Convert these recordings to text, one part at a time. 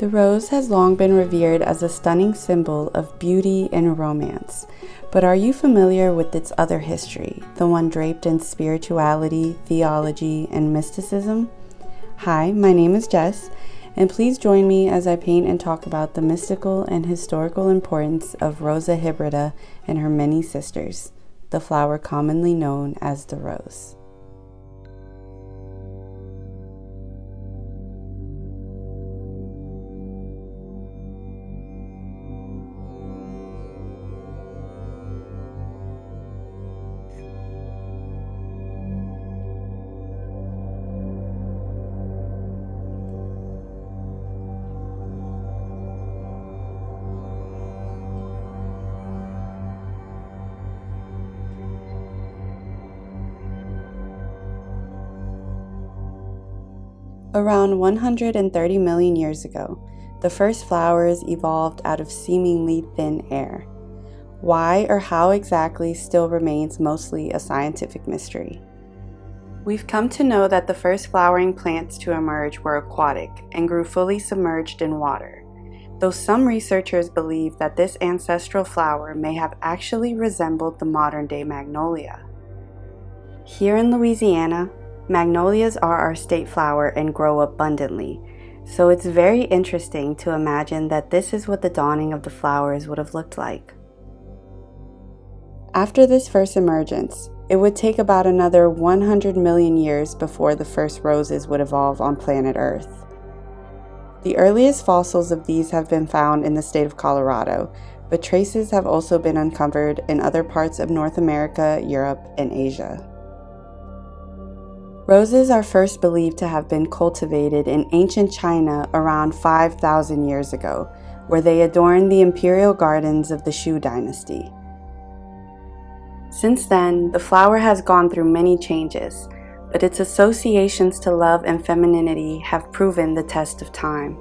The rose has long been revered as a stunning symbol of beauty and romance. But are you familiar with its other history, the one draped in spirituality, theology, and mysticism? Hi, my name is Jess, and please join me as I paint and talk about the mystical and historical importance of Rosa hybrida and her many sisters, the flower commonly known as the rose. Around 130 million years ago, the first flowers evolved out of seemingly thin air. Why or how exactly still remains mostly a scientific mystery. We've come to know that the first flowering plants to emerge were aquatic and grew fully submerged in water, though some researchers believe that this ancestral flower may have actually resembled the modern-day magnolia. Here in Louisiana, magnolias are our state flower and grow abundantly, so it's very interesting to imagine that this is what the dawning of the flowers would have looked like. After this first emergence, it would take about another 100 million years before the first roses would evolve on planet Earth. The earliest fossils of these have been found in the state of Colorado, but traces have also been uncovered in other parts of North America, Europe, and Asia. Roses are first believed to have been cultivated in ancient China around 5,000 years ago, where they adorned the imperial gardens of the Shu dynasty. Since then, the flower has gone through many changes, but its associations to love and femininity have proven the test of time.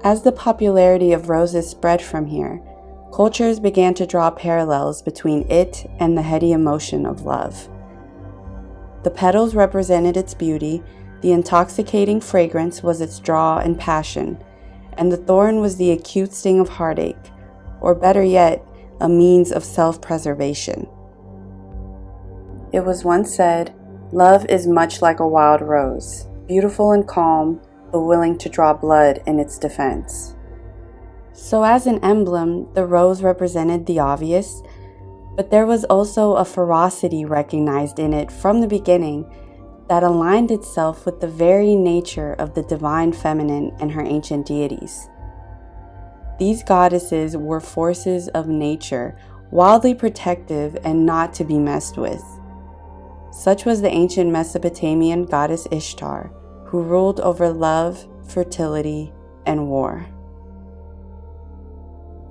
As the popularity of roses spread from here, cultures began to draw parallels between it and the heady emotion of love. The petals represented its beauty, the intoxicating fragrance was its draw and passion, and the thorn was the acute sting of heartache, or better yet, a means of self-preservation. It was once said, "Love is much like a wild rose, beautiful and calm, but willing to draw blood in its defense." So as an emblem, the rose represented the obvious, but there was also a ferocity recognized in it from the beginning that aligned itself with the very nature of the divine feminine and her ancient deities. These goddesses were forces of nature, wildly protective and not to be messed with. Such was the ancient Mesopotamian goddess Ishtar, who ruled over love, fertility, and war.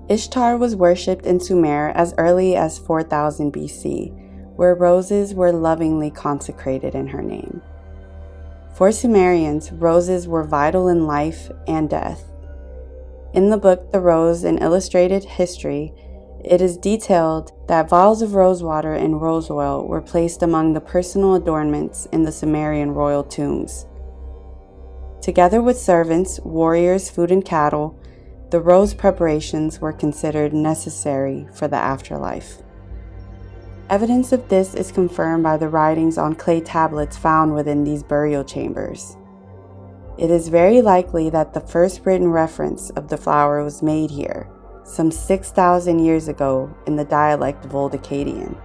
Ishtar was worshipped in Sumer as early as 4000 BC, where roses were lovingly consecrated in her name. For Sumerians, roses were vital in life and death. In the book The Rose, an Illustrated History, it is detailed that vials of rosewater and rose oil were placed among the personal adornments in the Sumerian royal tombs. Together with servants, warriors, food, and cattle, the rose preparations were considered necessary for the afterlife. Evidence of this is confirmed by the writings on clay tablets found within these burial chambers. It is very likely that the first written reference of the flower was made here, some 6,000 years ago in the dialect of Old Akkadian.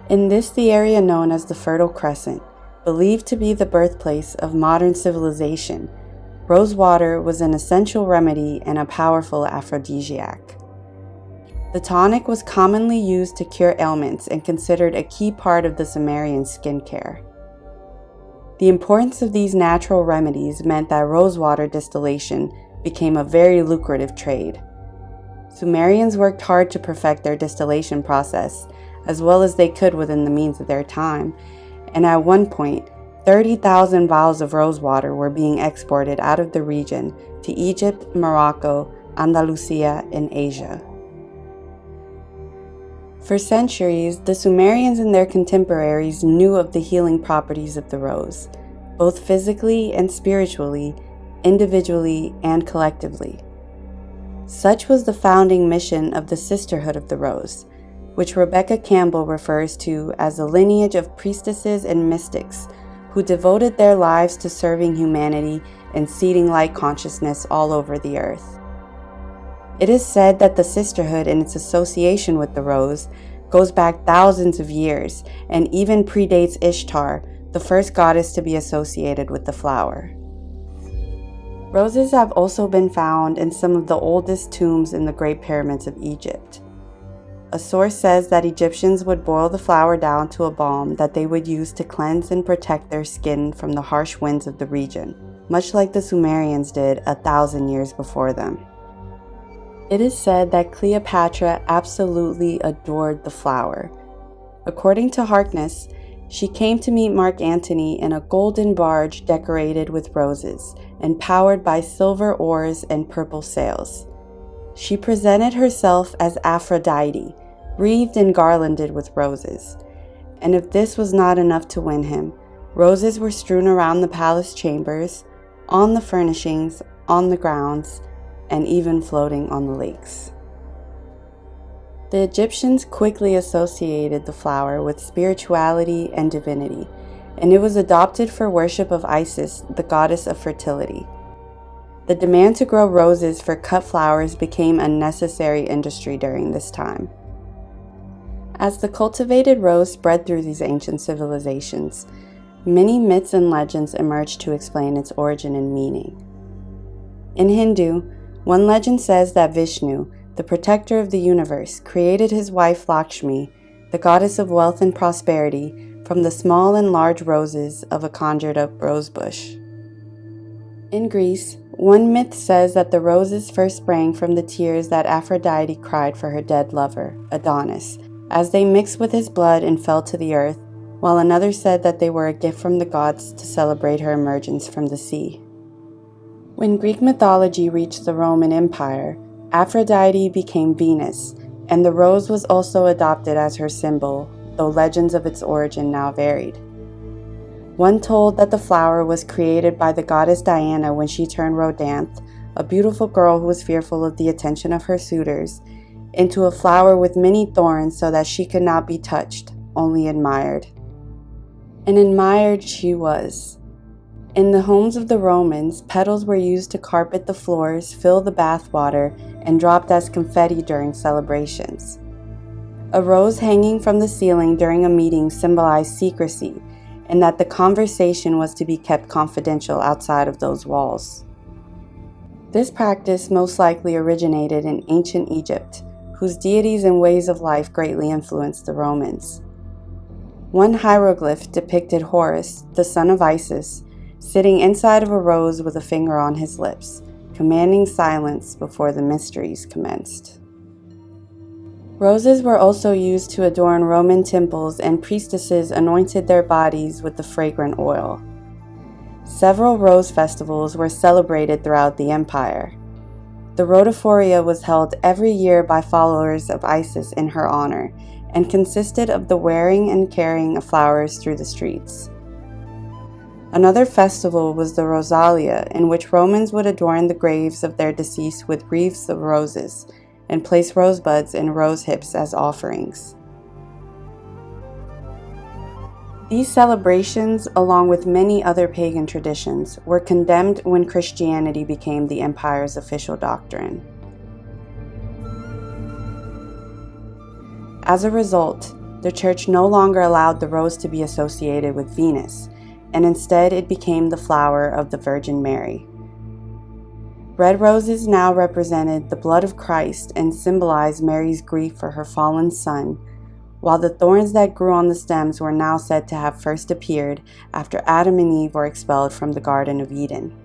In this, the area known as the Fertile Crescent, believed to be the birthplace of modern civilization, rosewater was an essential remedy and a powerful aphrodisiac. The tonic was commonly used to cure ailments and considered a key part of the Sumerian skincare. The importance of these natural remedies meant that rosewater distillation became a very lucrative trade. Sumerians worked hard to perfect their distillation process, as well as they could within the means of their time, and at one point, 30,000 vials of rosewater were being exported out of the region to Egypt, Morocco, Andalusia, and Asia. For centuries, the Sumerians and their contemporaries knew of the healing properties of the rose, both physically and spiritually, individually and collectively. Such was the founding mission of the Sisterhood of the Rose, which Rebecca Campbell refers to as a lineage of priestesses and mystics who devoted their lives to serving humanity and seeding light consciousness all over the earth. It is said that the sisterhood and its association with the rose goes back thousands of years and even predates Ishtar, the first goddess to be associated with the flower. Roses have also been found in some of the oldest tombs in the Great Pyramids of Egypt. A source says that Egyptians would boil the flower down to a balm that they would use to cleanse and protect their skin from the harsh winds of the region, much like the Sumerians did 1,000 years before them. It is said that Cleopatra absolutely adored the flower. According to Harkness, she came to meet Mark Antony in a golden barge decorated with roses and powered by silver oars and purple sails. She presented herself as Aphrodite, wreathed and garlanded with roses. And if this was not enough to win him, roses were strewn around the palace chambers, on the furnishings, on the grounds, and even floating on the lakes. The Egyptians quickly associated the flower with spirituality and divinity, and it was adopted for worship of Isis, the goddess of fertility. The demand to grow roses for cut flowers became a necessary industry during this time. As the cultivated rose spread through these ancient civilizations, many myths and legends emerged to explain its origin and meaning. In Hindu, one legend says that Vishnu, the protector of the universe, created his wife Lakshmi, the goddess of wealth and prosperity, from the small and large roses of a conjured-up rose bush. In Greece, one myth says that the roses first sprang from the tears that Aphrodite cried for her dead lover, Adonis, as they mixed with his blood and fell to the earth, while another said that they were a gift from the gods to celebrate her emergence from the sea. When Greek mythology reached the Roman Empire, Aphrodite became Venus, and the rose was also adopted as her symbol, though legends of its origin now varied. One told that the flower was created by the goddess Diana when she turned Rhodanth, a beautiful girl who was fearful of the attention of her suitors, into a flower with many thorns so that she could not be touched, only admired. And admired she was. In the homes of the Romans, petals were used to carpet the floors, fill the bathwater, and dropped as confetti during celebrations. A rose hanging from the ceiling during a meeting symbolized secrecy, and that the conversation was to be kept confidential outside of those walls. This practice most likely originated in ancient Egypt, whose deities and ways of life greatly influenced the Romans. One hieroglyph depicted Horus, the son of Isis, sitting inside of a rose with a finger on his lips, commanding silence before the mysteries commenced. Roses were also used to adorn Roman temples, and priestesses anointed their bodies with the fragrant oil. Several rose festivals were celebrated throughout the empire. The Rhodophoria was held every year by followers of Isis in her honor, and consisted of the wearing and carrying of flowers through the streets. Another festival was the Rosalia, in which Romans would adorn the graves of their deceased with wreaths of roses, and place rosebuds and rose hips as offerings. These celebrations, along with many other pagan traditions, were condemned when Christianity became the empire's official doctrine. As a result, the church no longer allowed the rose to be associated with Venus, and instead it became the flower of the Virgin Mary. Red roses now represented the blood of Christ and symbolized Mary's grief for her fallen son, while the thorns that grew on the stems were now said to have first appeared after Adam and Eve were expelled from the Garden of Eden.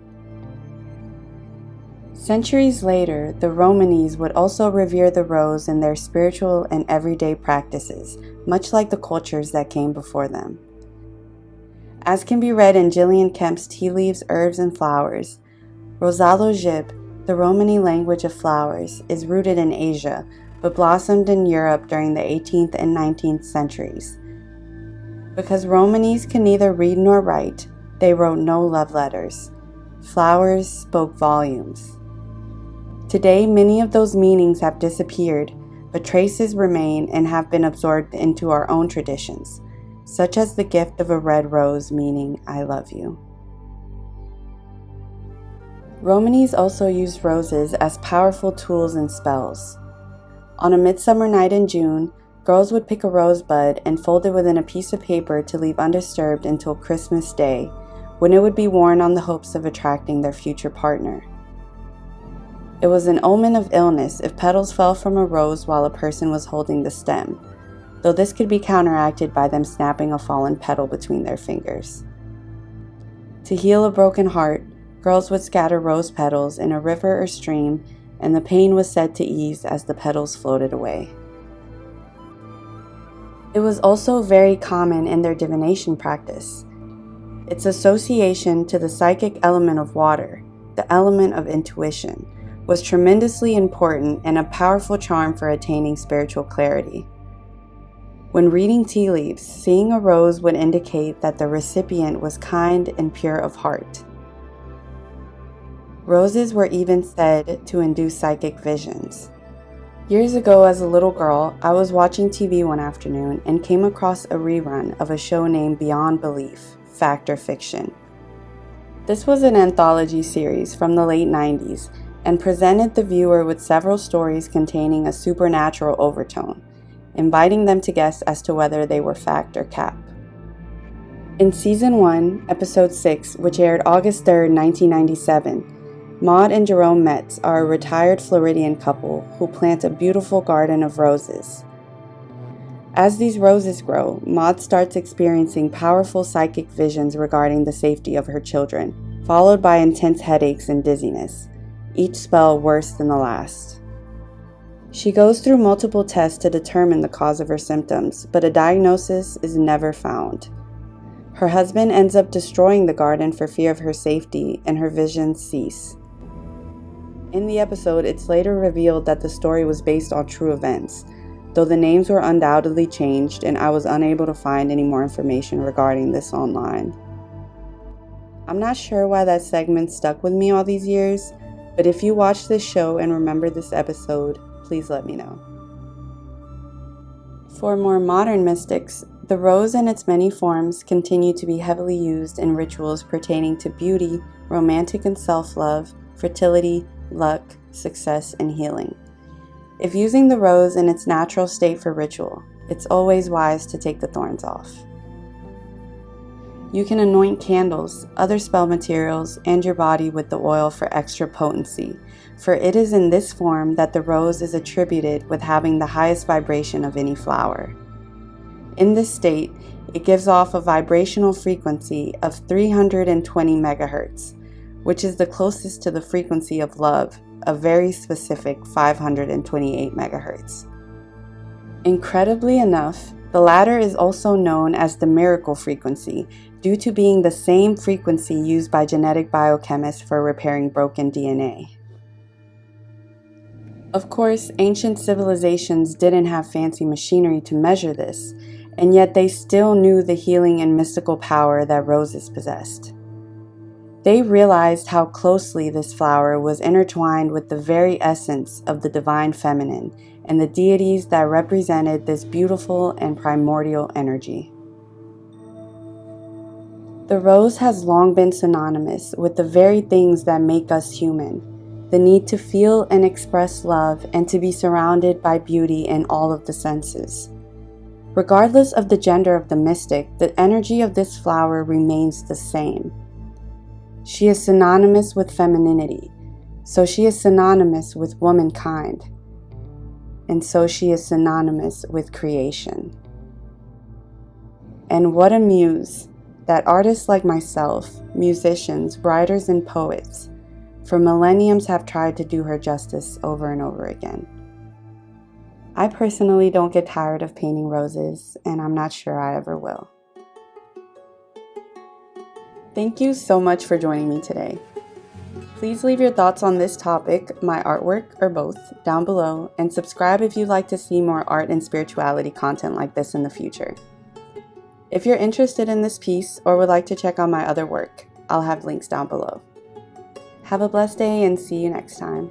Centuries later, the Romanes would also revere the rose in their spiritual and everyday practices, much like the cultures that came before them. As can be read in Gillian Kemp's Tea Leaves, Herbs, and Flowers, Rosalo Gib, the Romani language of flowers, is rooted in Asia, but blossomed in Europe during the 18th and 19th centuries. Because Romanes could neither read nor write, they wrote no love letters. Flowers spoke volumes. Today, many of those meanings have disappeared, but traces remain and have been absorbed into our own traditions, such as the gift of a red rose meaning "I love you." Romanis also used roses as powerful tools and spells. On a midsummer night in June, girls would pick a rosebud and fold it within a piece of paper to leave undisturbed until Christmas Day, when it would be worn on the hopes of attracting their future partner. It was an omen of illness if petals fell from a rose while a person was holding the stem, though this could be counteracted by them snapping a fallen petal between their fingers. To heal a broken heart, girls would scatter rose petals in a river or stream, and the pain was said to ease as the petals floated away. It was also very common in their divination practice. Its association to the psychic element of water, the element of intuition, was tremendously important and a powerful charm for attaining spiritual clarity. When reading tea leaves, seeing a rose would indicate that the recipient was kind and pure of heart. Roses were even said to induce psychic visions. Years ago, as a little girl, I was watching TV one afternoon and came across a rerun of a show named Beyond Belief, Fact or Fiction. This was an anthology series from the late 90s and presented the viewer with several stories containing a supernatural overtone, inviting them to guess as to whether they were fact or cap. In Season 1, Episode 6, which aired August 3, 1997, Maud and Jerome Metz are a retired Floridian couple who plant a beautiful garden of roses. As these roses grow, Maud starts experiencing powerful psychic visions regarding the safety of her children, followed by intense headaches and dizziness, each spell worse than the last. She goes through multiple tests to determine the cause of her symptoms, but a diagnosis is never found. Her husband ends up destroying the garden for fear of her safety, and her visions cease. In the episode, it's later revealed that the story was based on true events, though the names were undoubtedly changed and I was unable to find any more information regarding this online. I'm not sure why that segment stuck with me all these years, but if you watch this show and remember this episode, please let me know. For more modern mystics, the rose in its many forms continue to be heavily used in rituals pertaining to beauty, romantic and self-love, fertility, luck, success, and healing. If using the rose in its natural state for ritual, it's always wise to take the thorns off. You can anoint candles, other spell materials, and your body with the oil for extra potency, for it is in this form that the rose is attributed with having the highest vibration of any flower. In this state, it gives off a vibrational frequency of 320 megahertz, which is the closest to the frequency of love, a very specific 528 megahertz. Incredibly enough, the latter is also known as the miracle frequency due to being the same frequency used by genetic biochemists for repairing broken DNA. Of course, ancient civilizations didn't have fancy machinery to measure this, and yet they still knew the healing and mystical power that roses possessed. They realized how closely this flower was intertwined with the very essence of the divine feminine and the deities that represented this beautiful and primordial energy. The rose has long been synonymous with the very things that make us human, the need to feel and express love and to be surrounded by beauty in all of the senses. Regardless of the gender of the mystic, the energy of this flower remains the same. She is synonymous with femininity, so she is synonymous with womankind, and so she is synonymous with creation. And what a muse that artists like myself, musicians, writers, and poets, for millenniums have tried to do her justice over and over again. I personally don't get tired of painting roses, and I'm not sure I ever will. Thank you so much for joining me today. Please leave your thoughts on this topic, my artwork, or both, down below, and subscribe if you'd like to see more art and spirituality content like this in the future. If you're interested in this piece or would like to check out my other work, I'll have links down below. Have a blessed day and see you next time.